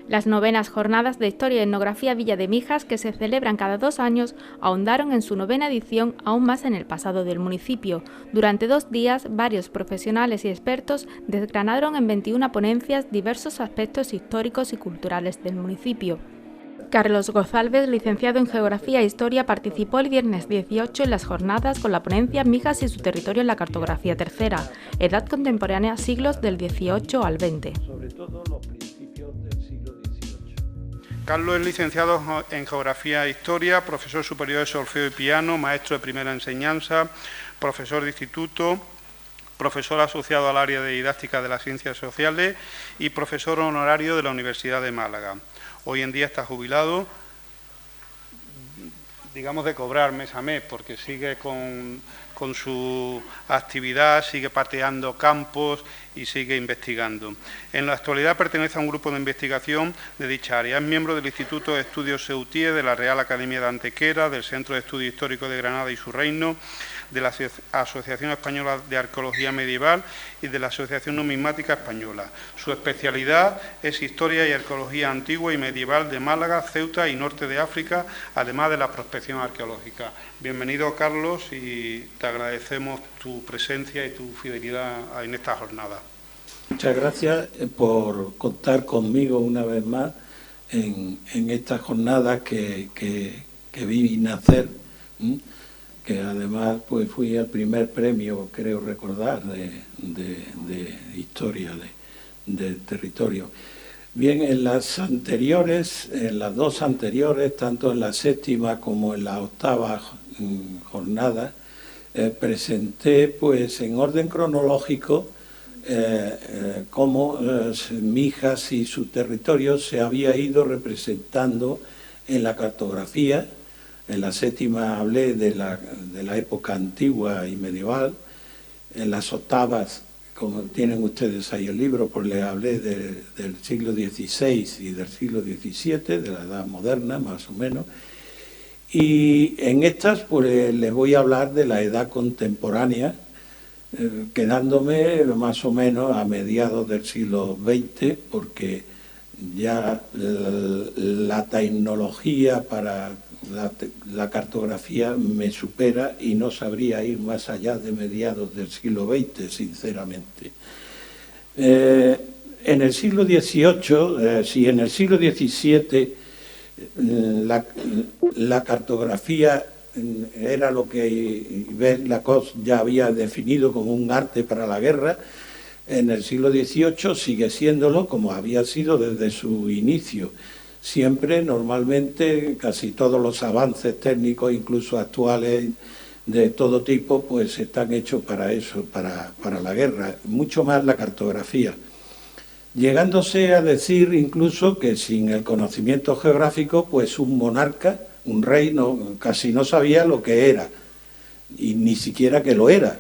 Las novenas Jornadas de Historia y Etnografía Villa de Mijas, que se celebran cada 2 años, ahondaron en su 9ª edición aún más en el pasado del municipio. Durante 2 días, varios profesionales y expertos desgranaron en 21 ponencias diversos aspectos históricos y culturales del municipio. Carlos González, licenciado en Geografía e Historia, participó el viernes 18 en las jornadas con la ponencia Mijas y su territorio en la cartografía tercera, edad contemporánea siglos del XVIII al XX. Sobre todo los principios del siglo XVIII. Carlos es licenciado en Geografía e Historia, profesor superior de solfeo y piano, maestro de primera enseñanza, profesor de instituto, profesor asociado al área de didáctica de las ciencias sociales y profesor honorario de la Universidad de Málaga. Hoy en día está jubilado, digamos de cobrar mes a mes, porque sigue con su actividad, sigue pateando campos y sigue investigando. En la actualidad pertenece a un grupo de investigación de dicha área. Es miembro del Instituto de Estudios Ceutier, de la Real Academia de Antequera, del Centro de Estudios Históricos de Granada y su Reino, de la Asociación Española de Arqueología Medieval y de la Asociación Numismática Española. Su especialidad es Historia y Arqueología Antigua y Medieval de Málaga, Ceuta y Norte de África, además de la prospección arqueológica. Bienvenido, Carlos, y te agradecemos tu presencia y tu fidelidad en esta jornada. Muchas gracias por contar conmigo una vez más en esta jornada que vi nacer, que además pues fui el primer premio, creo recordar, de historia del territorio. Bien, en las anteriores, en las 2 anteriores, tanto en la 7ª como en la 8ª jornada, presenté pues en orden cronológico cómo Mijas y su territorio se había ido representando en la cartografía. En la 7ª hablé de la época antigua y medieval. En las 8ª, como tienen ustedes ahí el libro, pues les hablé del siglo XVI y del siglo XVII, de la edad moderna más o menos. Y en estas pues les voy a hablar de la edad contemporánea, quedándome más o menos a mediados del siglo XX, porque ya la tecnología para la cartografía me supera y no sabría ir más allá de mediados del siglo XX, sinceramente. En el siglo XVIII, si en el siglo XVII la cartografía era lo que Yves Lacoste ya había definido como un arte para la guerra, en el siglo XVIII sigue siéndolo como había sido desde su inicio. Siempre, normalmente, casi todos los avances técnicos, incluso actuales, de todo tipo, pues están hechos para eso, para la guerra, mucho más la cartografía. Llegándose a decir incluso que sin el conocimiento geográfico, pues un monarca, un rey, casi no sabía lo que era, y ni siquiera que lo era,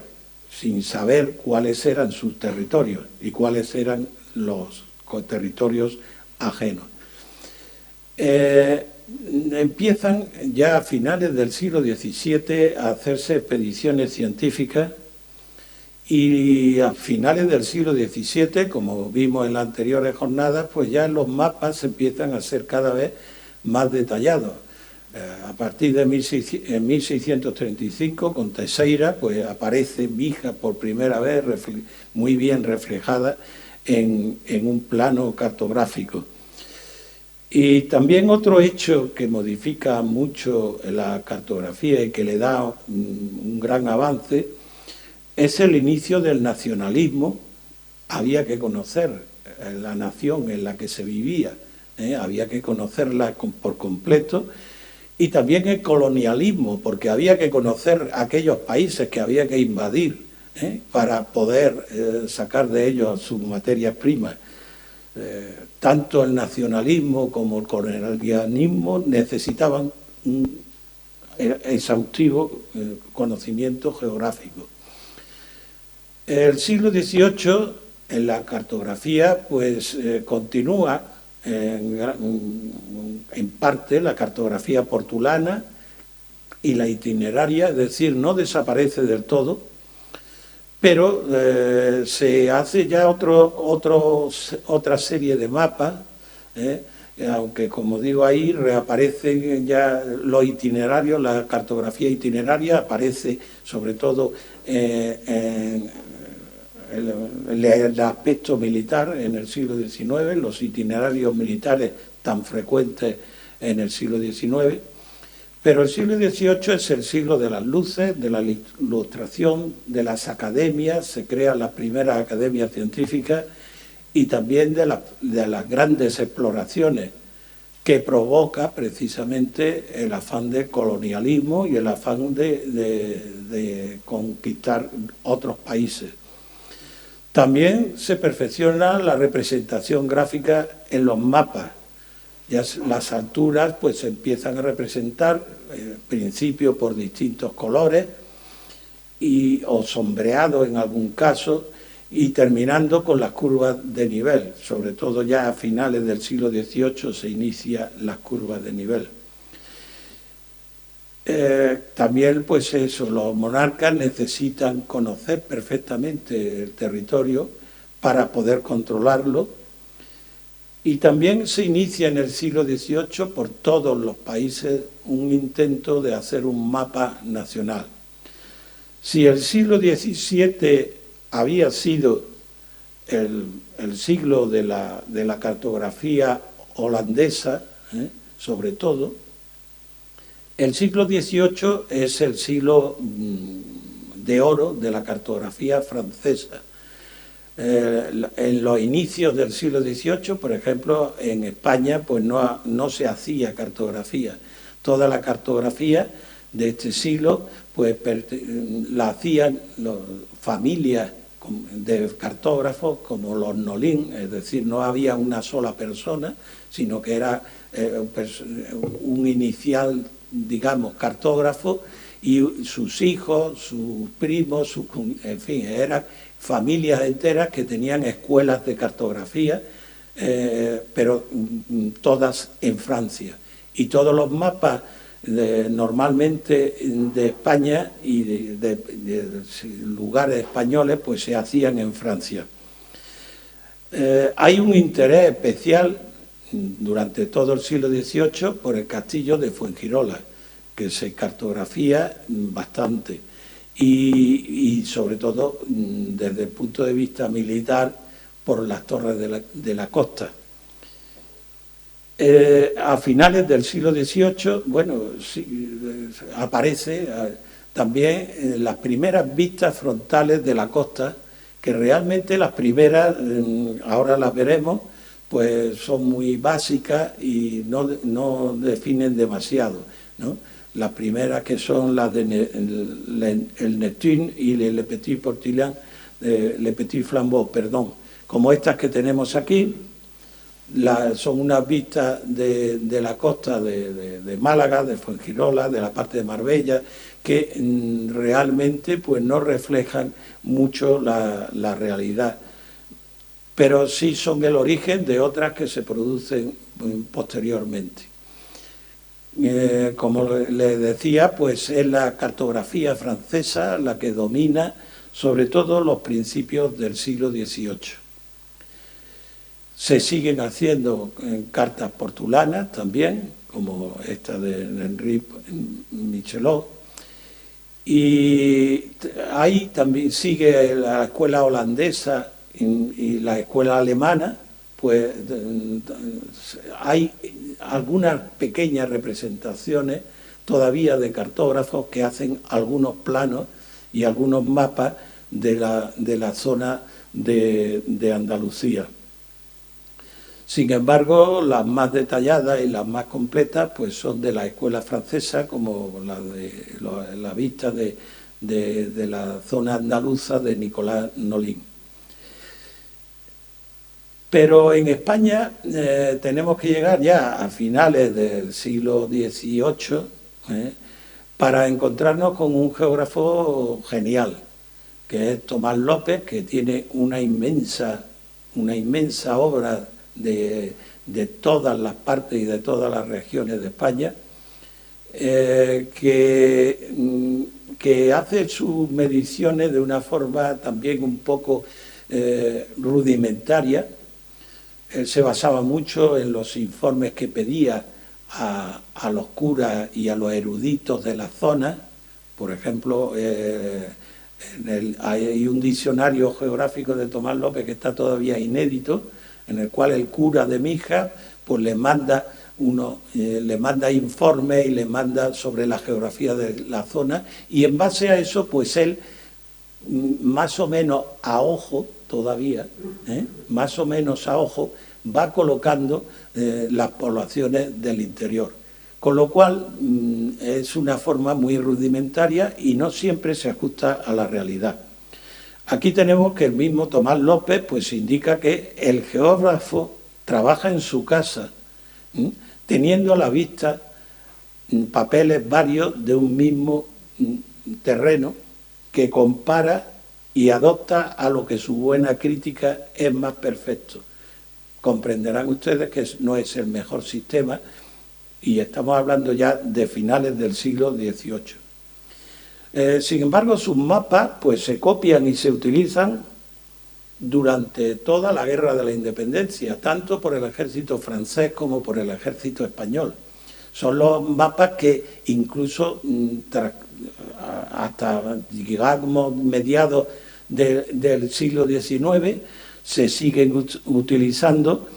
sin saber cuáles eran sus territorios y cuáles eran los territorios ajenos. Empiezan ya a finales del siglo XVII a hacerse expediciones científicas y a finales del siglo XVII, como vimos en las anteriores jornadas, pues ya los mapas empiezan a ser cada vez más detallados. A partir de 1635, con Teixeira, pues aparece Mijas por primera vez muy bien reflejada en un plano cartográfico. Y también otro hecho que modifica mucho la cartografía y que le da un gran avance es el inicio del nacionalismo. Había que conocer la nación en la que se vivía, había que conocerla por completo, y también el colonialismo, porque había que conocer aquellos países que había que invadir para poder sacar de ellos sus materias primas. Tanto el nacionalismo como el colonialismo necesitaban un exhaustivo conocimiento geográfico. El siglo XVIII, en la cartografía, pues continúa en parte la cartografía portulana y la itineraria, es decir, no desaparece del todo, pero se hace ya otra serie de mapas aunque como digo ahí reaparecen ya los itinerarios, la cartografía itineraria aparece sobre todo en el aspecto militar en el siglo XIX, los itinerarios militares tan frecuentes en el siglo XIX, pero el siglo XVIII es el siglo de las luces, de la ilustración, de las academias, se crean las primeras academias científicas y también de las grandes exploraciones que provoca precisamente el afán de colonialismo y el afán de conquistar otros países. También se perfecciona la representación gráfica en los mapas. Ya las alturas pues se empiezan a representar en principio por distintos colores o sombreados en algún caso, y terminando con las curvas de nivel. Sobre todo ya a finales del siglo XVIII se inician las curvas de nivel. También pues eso, los monarcas necesitan conocer perfectamente el territorio para poder controlarlo, y también se inicia en el siglo XVIII por todos los países un intento de hacer un mapa nacional. Si el siglo XVII había sido el siglo de la cartografía holandesa, sobre todo, el siglo XVIII es el siglo de oro de la cartografía francesa. En los inicios del siglo XVIII, por ejemplo, en España pues no se hacía cartografía. Toda la cartografía de este siglo pues la hacían familias de cartógrafos como los Nolin, es decir, no había una sola persona, sino que era un inicial, digamos, cartógrafo, y sus hijos, sus primos, en fin, eran familias enteras que tenían escuelas de cartografía, pero todas en Francia. Y todos los mapas normalmente de España y de lugares españoles pues se hacían en Francia. Hay un interés especial durante todo el siglo XVIII por el castillo de Fuengirola, que se cartografía bastante, y sobre todo desde el punto de vista militar por las torres de la costa. A finales del siglo XVIII, bueno, sí, aparece también las primeras vistas frontales de la costa, que realmente las primeras, ahora las veremos, pues son muy básicas y no definen demasiado, ¿no? Las primeras, que son las de el Neptune y Le Petit Portillan, Le Petit Flambeau, perdón, como estas que tenemos aquí. Son unas vistas de la costa de Málaga, de Fuengirola, de la parte de Marbella, que realmente pues no reflejan mucho la realidad, pero sí son el origen de otras que se producen posteriormente. Como les decía, pues es la cartografía francesa la que domina sobre todo los principios del siglo XVIII. Se siguen haciendo cartas portulanas también, como esta de Henri Michelot, y ahí también sigue la escuela holandesa y la escuela alemana, pues hay algunas pequeñas representaciones todavía de cartógrafos que hacen algunos planos y algunos mapas de la zona de Andalucía. Sin embargo, las más detalladas y las más completas pues son de la escuela francesa, como la vista de la zona andaluza de Nicolás Nolin. Pero en España tenemos que llegar ya a finales del siglo XVIII para encontrarnos con un geógrafo genial, que es Tomás López, que tiene una inmensa obra de todas las partes y de todas las regiones de España, que hace sus mediciones de una forma también un poco rudimentaria. Él se basaba mucho en los informes que pedía a los curas y a los eruditos de la zona. Por ejemplo, hay un diccionario geográfico de Tomás López que está todavía inédito, en el cual el cura de Mijas pues le manda informes y le manda sobre la geografía de la zona, y en base a eso pues él más o menos a ojo todavía, más o menos a ojo va colocando las poblaciones del interior, con lo cual es una forma muy rudimentaria y no siempre se ajusta a la realidad. Aquí tenemos que el mismo Tomás López pues indica que el geógrafo trabaja en su casa, teniendo a la vista papeles varios de un mismo terreno que compara y adopta a lo que su buena crítica es más perfecto. Comprenderán ustedes que no es el mejor sistema, y estamos hablando ya de finales del siglo XVIII. Sin embargo, sus mapas pues se copian y se utilizan durante toda la Guerra de la Independencia, tanto por el ejército francés como por el ejército español. Son los mapas que incluso hasta, digamos, mediados del siglo XIX se siguen utilizando,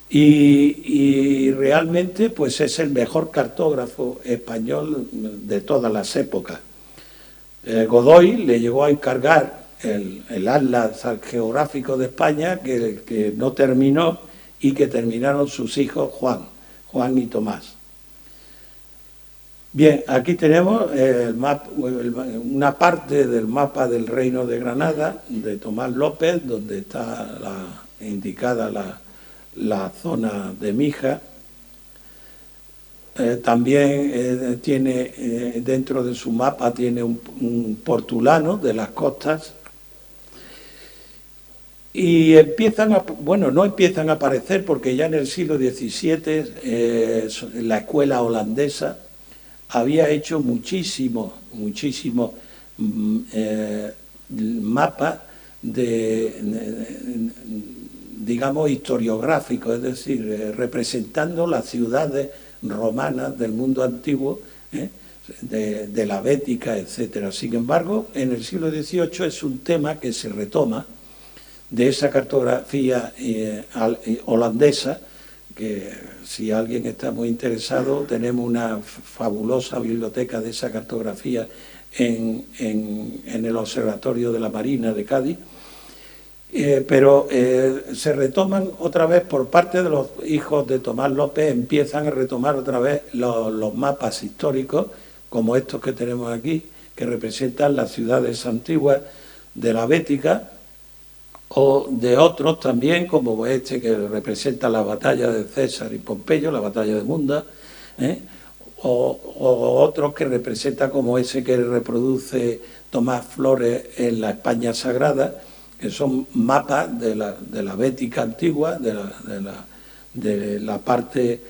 y realmente pues es el mejor cartógrafo español de todas las épocas. Godoy le llegó a encargar el Atlas Geográfico de España, que no terminó, y que terminaron sus hijos Juan y Tomás. Bien, aquí tenemos una parte del mapa del Reino de Granada de Tomás López, donde está indicada la zona de Mijas. También tiene dentro de su mapa tiene un portulano de las costas, y no empiezan a aparecer, porque ya en el siglo XVII la escuela holandesa había hecho muchísimos mapas digamos historiográficos, es decir, representando las ciudades romanas del mundo antiguo, de la Bética, etcétera. Sin embargo, en el siglo XVIII es un tema que se retoma de esa cartografía holandesa, que si alguien está muy interesado, tenemos una fabulosa biblioteca de esa cartografía en el Observatorio de la Marina de Cádiz, pero se retoman otra vez por parte de los hijos de Tomás López, empiezan a retomar otra vez los mapas históricos, como estos que tenemos aquí, que representan las ciudades antiguas de la Bética, o de otros también, como este que representa la batalla de César y Pompeyo, la batalla de Munda, o otros que representa, como ese que reproduce Tomás Flores en la España Sagrada, que son mapas de la Bética antigua, de la parte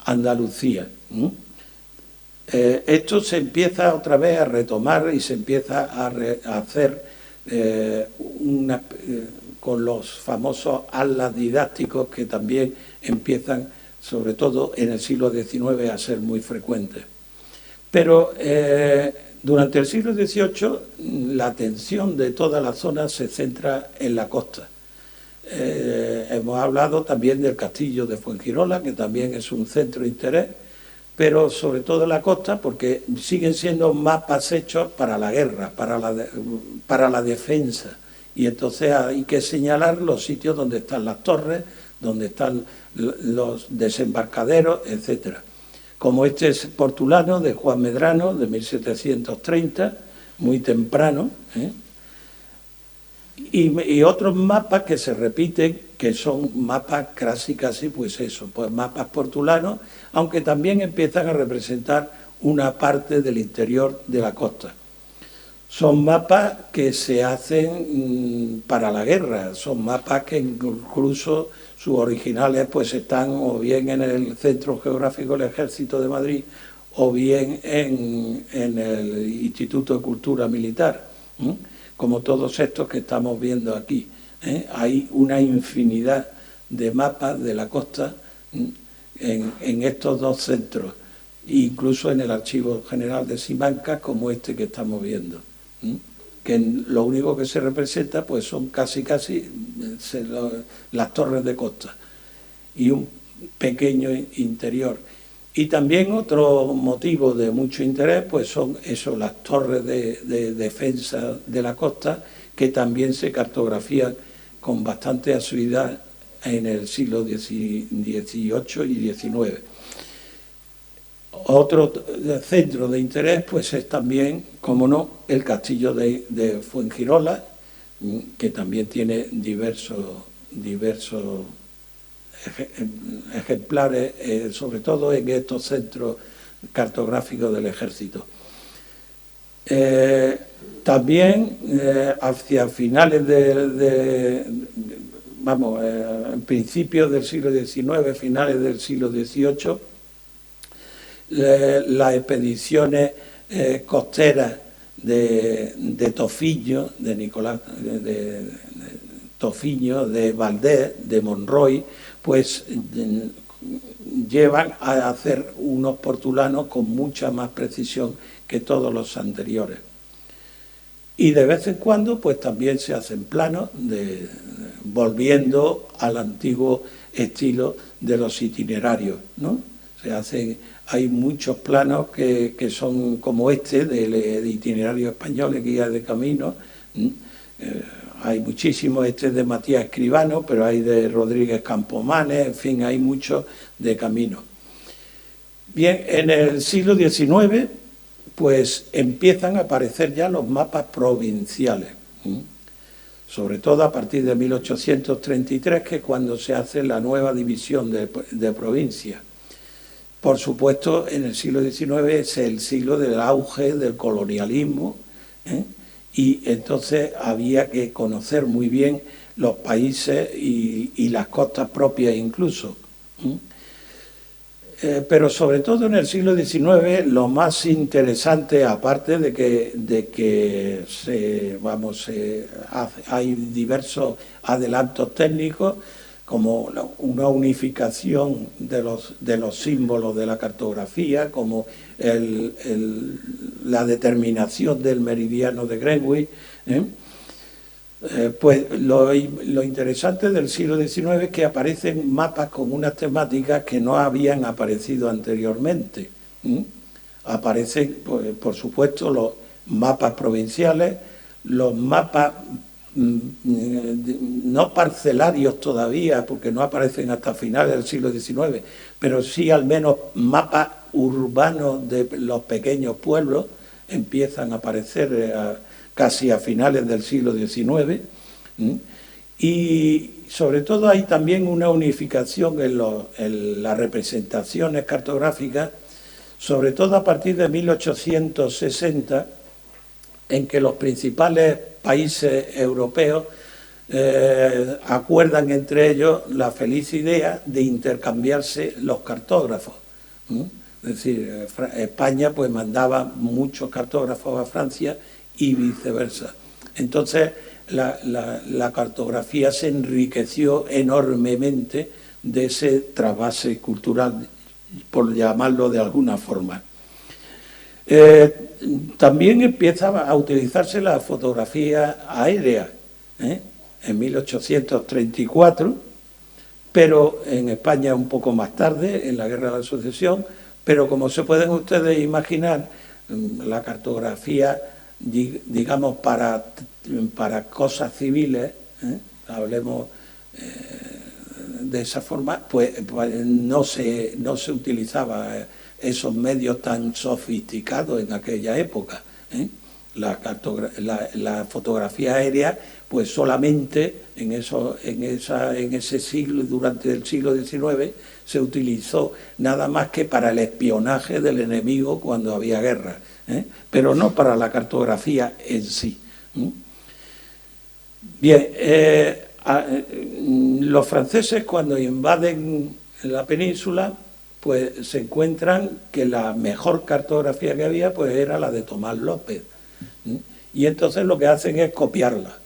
Andalucía. Esto se empieza otra vez a retomar y se empieza a hacer con los famosos atlas didácticos, que también empiezan, sobre todo en el siglo XIX, a ser muy frecuentes. Pero durante el siglo XVIII la atención de toda la zona se centra en la costa. Hemos hablado también del castillo de Fuengirola, que también es un centro de interés, pero sobre todo en la costa, porque siguen siendo mapas hechos para la guerra, para la defensa, y entonces hay que señalar los sitios donde están las torres, donde están los desembarcaderos, etcétera. Como este es portulano de Juan Medrano, de 1730, muy temprano, y otros mapas que se repiten, que son mapas casi pues eso, pues mapas portulanos, aunque también empiezan a representar una parte del interior de la costa. Son mapas que se hacen para la guerra, son mapas que incluso sus originales pues están o bien en el Centro Geográfico del Ejército de Madrid o bien en el Instituto de Cultura Militar, como todos estos que estamos viendo aquí. Hay una infinidad de mapas de la costa en estos dos centros, incluso en el Archivo General de Simancas, como este que estamos viendo, que lo único que se representa pues son casi las torres de costa y un pequeño interior. Y también otro motivo de mucho interés pues son las torres de defensa de la costa, que también se cartografían con bastante asiduidad en el siglo XVIII y XIX. Otro centro de interés pues es también, como no, el castillo de Fuengirola, que también tiene diversos ejemplares, sobre todo en estos centros cartográficos del ejército. También hacia finales en principios del siglo XIX, finales del siglo XVIII, las expediciones costeras de Tofiño, de Nicolás de Tofiño, de Valdés, de Monroy, pues llevan a hacer unos portulanos con mucha más precisión que todos los anteriores. Y de vez en cuando pues también se hacen planos volviendo al antiguo estilo de los itinerarios, ¿no? Hay muchos planos que son como este, de itinerario español, guía de camino. Hay muchísimos, este es de Matías Escribano, pero hay de Rodríguez Campomanes, en fin, hay muchos de camino. Bien, en el siglo XIX, pues empiezan a aparecer ya los mapas provinciales, sobre todo a partir de 1833, que es cuando se hace la nueva división de provincias. Por supuesto, en el siglo XIX es el siglo del auge del colonialismo, y entonces había que conocer muy bien los países y las costas propias incluso. Pero sobre todo en el siglo XIX lo más interesante, aparte de que hay diversos adelantos técnicos, como una unificación de los símbolos de la cartografía, como la determinación del meridiano de Greenwich, pues lo interesante del siglo XIX es que aparecen mapas con unas temáticas que no habían aparecido anteriormente. Aparecen, pues, por supuesto, los mapas provinciales, los mapas no parcelarios todavía, porque no aparecen hasta finales del siglo XIX, pero sí al menos mapas urbanos de los pequeños pueblos empiezan a aparecer casi a finales del siglo XIX, y sobre todo hay también una unificación en las representaciones cartográficas, sobre todo a partir de 1860, en que los principales países europeos acuerdan entre ellos la feliz idea de intercambiarse los cartógrafos. Es decir, España pues mandaba muchos cartógrafos a Francia y viceversa. Entonces la cartografía se enriqueció enormemente de ese trasvase cultural, por llamarlo de alguna forma. También empieza a utilizarse la fotografía aérea, en 1834, pero en España un poco más tarde, en la Guerra de la Sucesión, pero como se pueden ustedes imaginar, la cartografía, digamos, para cosas civiles, hablemos de esa forma, pues no se utilizaba esos medios tan sofisticados en aquella época. La fotografía aérea, pues solamente en ese siglo, durante el siglo XIX, se utilizó nada más que para el espionaje del enemigo cuando había guerra, pero no para la cartografía en sí. Bien, los franceses cuando invaden la península, pues se encuentran que la mejor cartografía que había pues era la de Tomás López. Y entonces lo que hacen es copiarla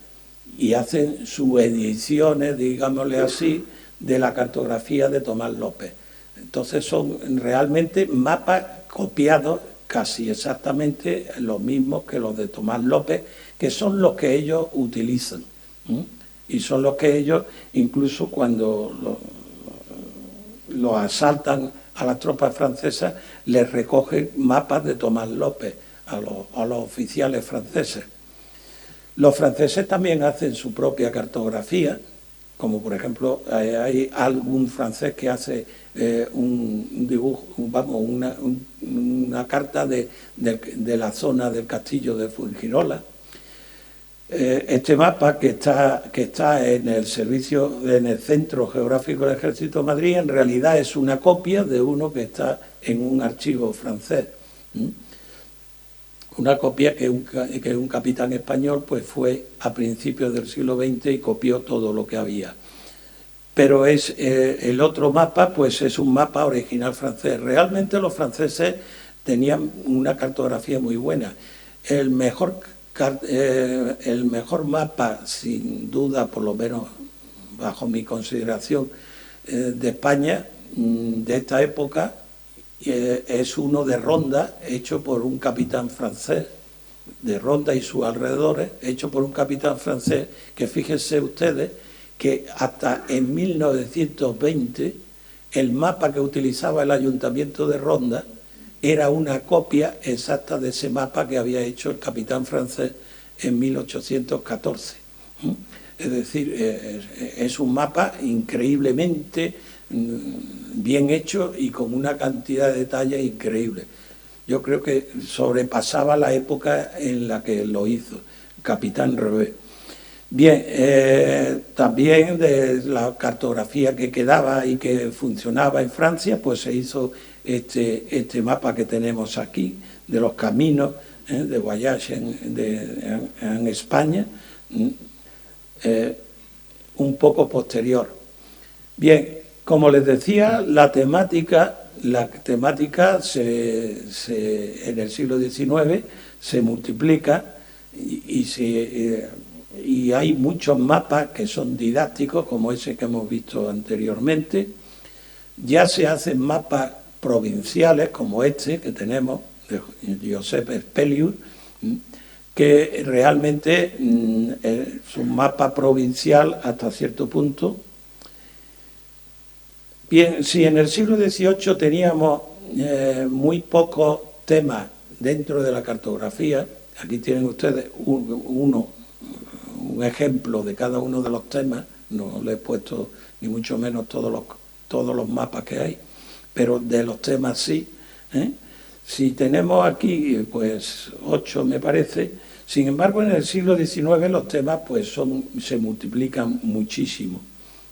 y hacen sus ediciones, digámosle así, de la cartografía de Tomás López. Entonces son realmente mapas copiados casi exactamente los mismos que los de Tomás López, que son los que ellos utilizan. Y son los que ellos, incluso cuando los asaltan a las tropas francesas, les recogen mapas de Tomás López a los oficiales franceses. Los franceses también hacen su propia cartografía, como por ejemplo hay algún francés que hace un dibujo, una carta de la zona del castillo de Fuengirola. Este mapa que está en el Centro Geográfico del Ejército de Madrid, en realidad es una copia de uno que está en un archivo francés. Una copia que un capitán español pues fue a principios del siglo XX y copió todo lo que había. Pero el otro mapa pues es un mapa original francés. Realmente los franceses tenían una cartografía muy buena. El mejor mapa, sin duda, por lo menos bajo mi consideración, de España, de esta época, es uno de Ronda, hecho por un capitán francés, de Ronda y sus alrededores, hecho por un capitán francés, que fíjense ustedes que hasta en 1920 el mapa que utilizaba el Ayuntamiento de Ronda era una copia exacta de ese mapa que había hecho el capitán francés en 1814. Es decir, es un mapa increíblemente bien hecho y con una cantidad de detalles increíble. Yo creo que sobrepasaba la época en la que lo hizo el capitán Revés. Bien, también de la cartografía que quedaba y que funcionaba en Francia, pues se hizo este mapa que tenemos aquí, de los caminos de Voyage en España, un poco posterior. Bien, como les decía, la temática en el siglo XIX se multiplica y hay muchos mapas que son didácticos, como ese que hemos visto anteriormente. Ya se hacen mapas provinciales, como este que tenemos, de Josep Espelius, que realmente es un mapa provincial hasta cierto punto. Bien, si en el siglo XVIII teníamos muy pocos temas dentro de la cartografía, aquí tienen ustedes un ejemplo de cada uno de los temas, no le he puesto ni mucho menos todos los mapas que hay, pero de los temas sí. Si tenemos aquí, pues 8 me parece, sin embargo en el siglo XIX los temas pues se multiplican muchísimo.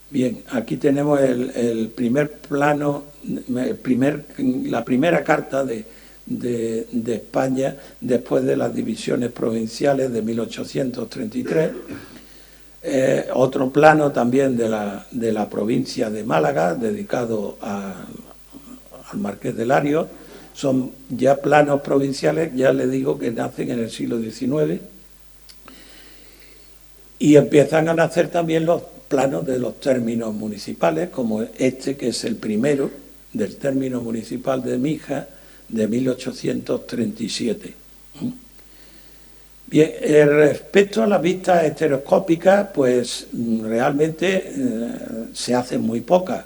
Bien, aquí tenemos el primer plano, la primera carta de España después de las divisiones provinciales de 1833. Otro plano también de la provincia de Málaga, dedicado al Marqués de Larios. Son ya planos provinciales, ya les digo que nacen en el siglo XIX. Y empiezan a nacer también los planos de los términos municipales, como este, que es el primero del término municipal de Mijas, de 1837. Bien, respecto a las vistas estereoscópicas, pues realmente se hacen muy pocas.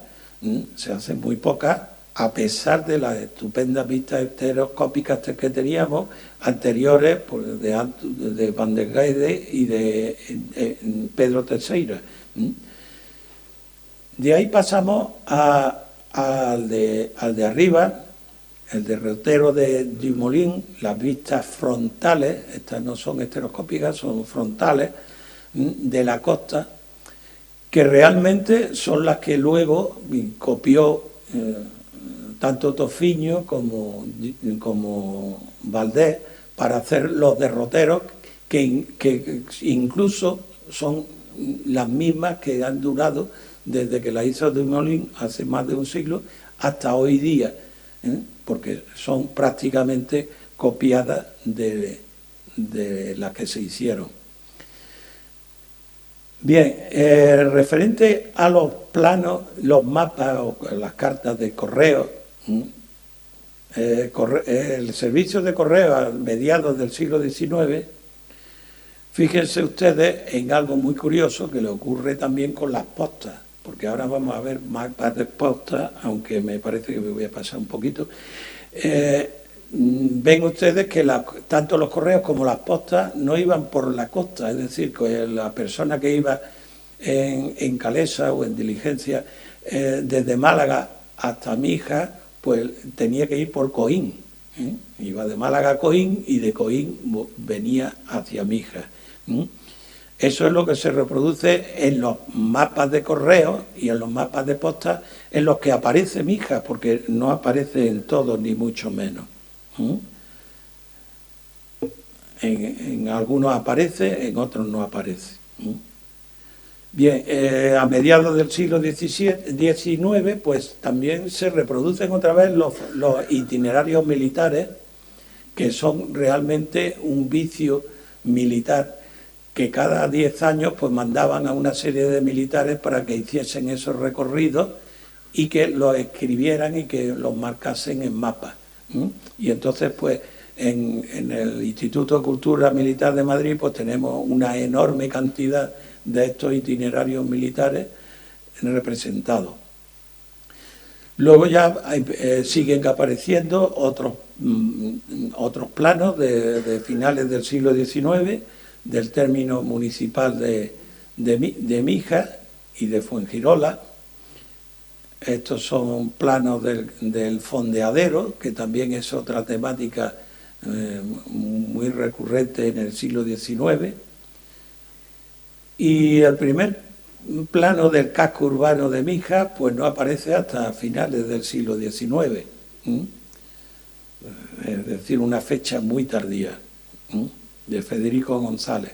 A pesar de las estupendas vistas estereoscópicas que teníamos anteriores, pues, de Van der Weyden y de Pedro Teixeira. De ahí pasamos al de arriba, el derrotero de Dumoulin, las vistas frontales, estas no son estereoscópicas, son frontales, de la costa, que realmente son las que luego copió tanto Tofiño como Valdés para hacer los derroteros, que incluso son las mismas que han durado desde que la hizo Dumoulin hace más de un siglo hasta hoy día, porque son prácticamente copiadas de las que se hicieron. Bien, referente a los planos, los mapas o las cartas de correo, el servicio de correo a mediados del siglo XIX, fíjense ustedes en algo muy curioso que le ocurre también con las postas, porque ahora vamos a ver mapas de postas, aunque me parece que me voy a pasar un poquito. Ven ustedes que tanto los correos como las postas no iban por la costa, es decir, que la persona que iba en Calesa o en diligencia desde Málaga hasta Mijas, pues tenía que ir por Coín. Iba de Málaga a Coín y de Coín venía hacia Mijas. Eso es lo que se reproduce en los mapas de correo y en los mapas de postas en los que aparece Mijas, porque no aparece en todos ni mucho menos. En algunos aparece, en otros no aparece. Bien, a mediados del siglo XIX, pues también se reproducen otra vez los itinerarios militares, que son realmente un vicio militar, que cada 10 años pues mandaban a una serie de militares para que hiciesen esos recorridos y que los escribieran y que los marcasen en mapas. Y entonces, pues, en el Instituto de Cultura Militar de Madrid, pues tenemos una enorme cantidad de estos itinerarios militares representados. Luego ya siguen apareciendo otros planos de finales del siglo XIX, del término municipal de Mijas y de Fuengirola. Estos son planos del fondeadero, que también es otra temática muy recurrente en el siglo XIX. Y el primer plano del casco urbano de Mijas pues no aparece hasta finales del siglo XIX. Es decir, una fecha muy tardía, de Federico González.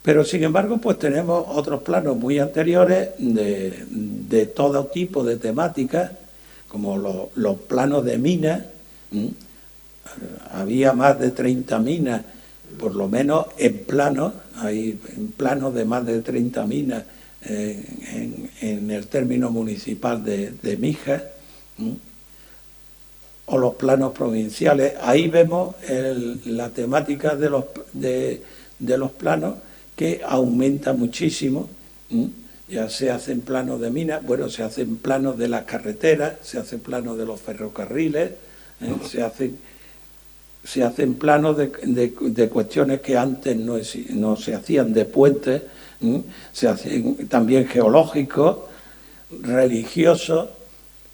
Pero, sin embargo, pues tenemos otros planos muy anteriores de todo tipo de temáticas, como los planos de minas. Había más de 30 minas, por lo menos en planos, hay planos de más de 30 minas en el término municipal de Mijas, o los planos provinciales. Ahí vemos la temática de los planos, que aumenta muchísimo. Ya se hacen planos de minas, bueno, se hacen planos de las carreteras, se hacen planos de los ferrocarriles, se hacen planos de cuestiones que antes no se hacían, de puentes, se hacen también geológicos, religiosos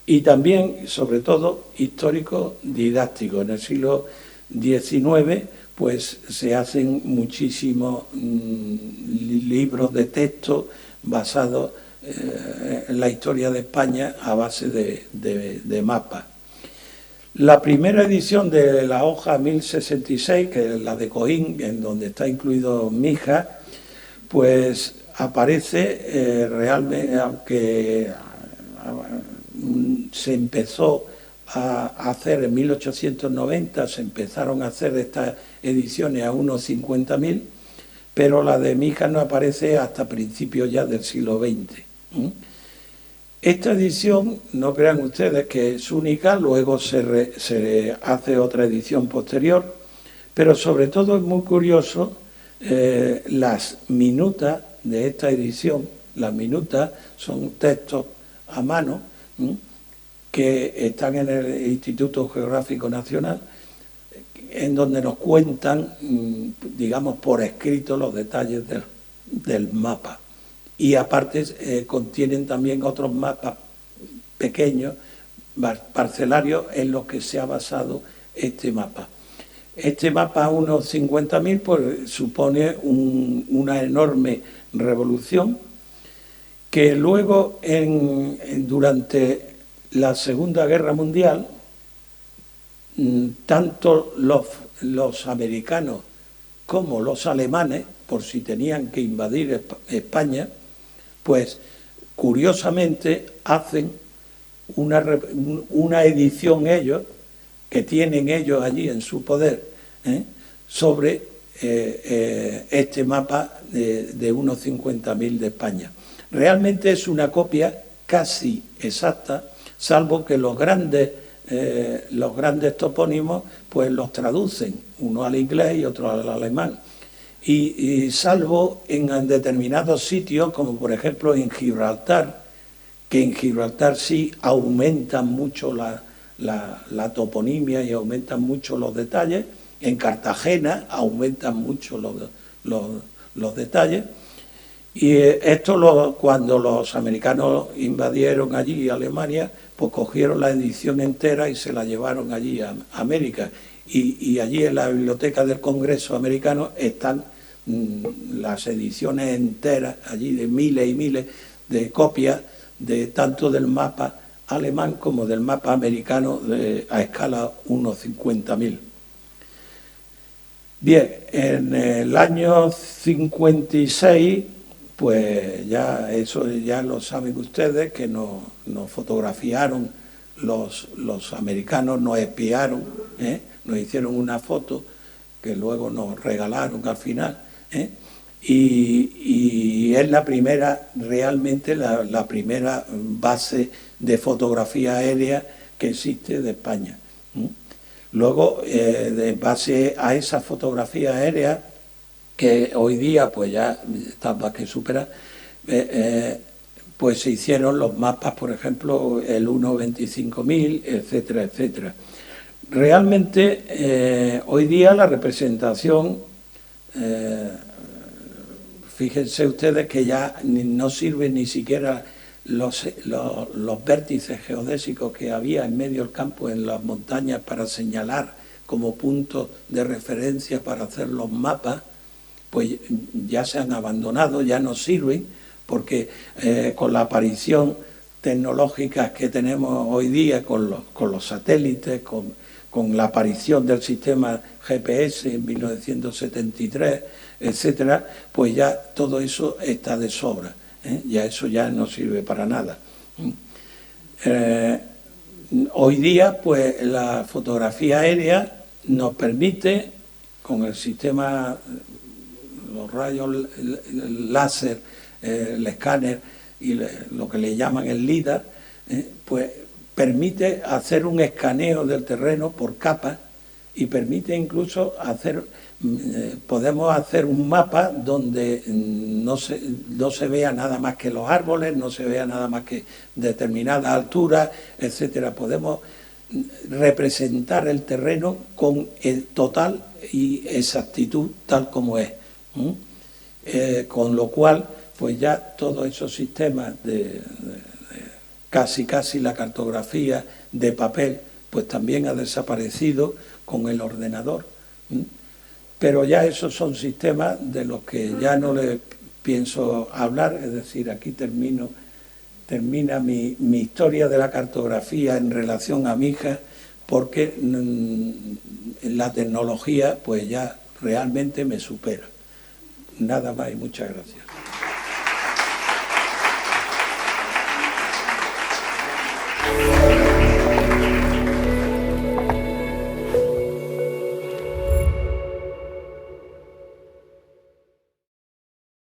y también, sobre todo, históricos didácticos. En el siglo XIX pues se hacen muchísimos libros de texto basados en la historia de España a base de mapas. La primera edición de la hoja 1066, que es la de Coín, en donde está incluido Mijas, pues aparece realmente, aunque se empezó a hacer en 1890, se empezaron a hacer estas ediciones a unos 50.000, pero la de Mijas no aparece hasta principios ya del siglo XX. Esta edición, no crean ustedes que es única, luego se hace otra edición posterior, pero sobre todo es muy curioso las minutas de esta edición. Las minutas son textos a mano que están en el Instituto Geográfico Nacional, en donde nos cuentan, digamos, por escrito los detalles del mapa. Y aparte contienen también otros mapas pequeños, parcelarios, en los que se ha basado este mapa. Este mapa, unos 50.000, pues supone una enorme revolución, que luego, durante la Segunda Guerra Mundial, tanto los americanos como los alemanes, por si tenían que invadir España, pues curiosamente hacen una edición ellos, que tienen ellos allí en su poder, sobre este mapa de unos 50.000 de España. Realmente es una copia casi exacta, salvo que los grandes topónimos pues los traducen, uno al inglés y otro al alemán. Y salvo en determinados sitios, como por ejemplo en Gibraltar, que en Gibraltar sí aumentan mucho la toponimia y aumentan mucho los detalles. En Cartagena aumentan mucho los detalles. Y esto cuando los americanos invadieron allí Alemania, pues cogieron la edición entera y se la llevaron allí a América. Y allí en la biblioteca del Congreso americano están las ediciones enteras allí de miles y miles de copias de tanto del mapa alemán como del mapa americano a escala 1/50.000. Bien, en el año 56, pues ya eso ya lo saben ustedes, que nos fotografiaron los americanos, nos espiaron, nos hicieron una foto que luego nos regalaron al final, y es la primera, realmente la primera base de fotografía aérea que existe de España. Luego, de base a esa fotografía aérea, que hoy día pues ya está más que superada, pues se hicieron los mapas, por ejemplo, el 1/25.000, etcétera, etcétera. Realmente, hoy día la representación, fíjense ustedes que ya no sirven ni siquiera los vértices geodésicos que había en medio del campo, en las montañas, para señalar como puntos de referencia para hacer los mapas, pues ya se han abandonado, ya no sirven, porque con la aparición tecnológica que tenemos hoy día, con los satélites, con la aparición del sistema GPS en 1973, etcétera, pues ya todo eso está de sobra, ya eso ya no sirve para nada. Hoy día, pues la fotografía aérea nos permite, con el sistema, los rayos láser, el escáner y lo que le llaman el LIDAR, pues permite hacer un escaneo del terreno por capas y permite incluso podemos hacer un mapa donde no se vea nada más que los árboles, no se vea nada más que determinadas alturas, etcétera. Podemos representar el terreno con total y exactitud tal como es. Con lo cual, pues ya todos esos sistemas de casi la cartografía de papel, pues también ha desaparecido con el ordenador. Pero ya esos son sistemas de los que ya no les pienso hablar, es decir, aquí termina mi historia de la cartografía en relación a mi hija, porque la tecnología pues ya realmente me supera. Nada más y muchas gracias.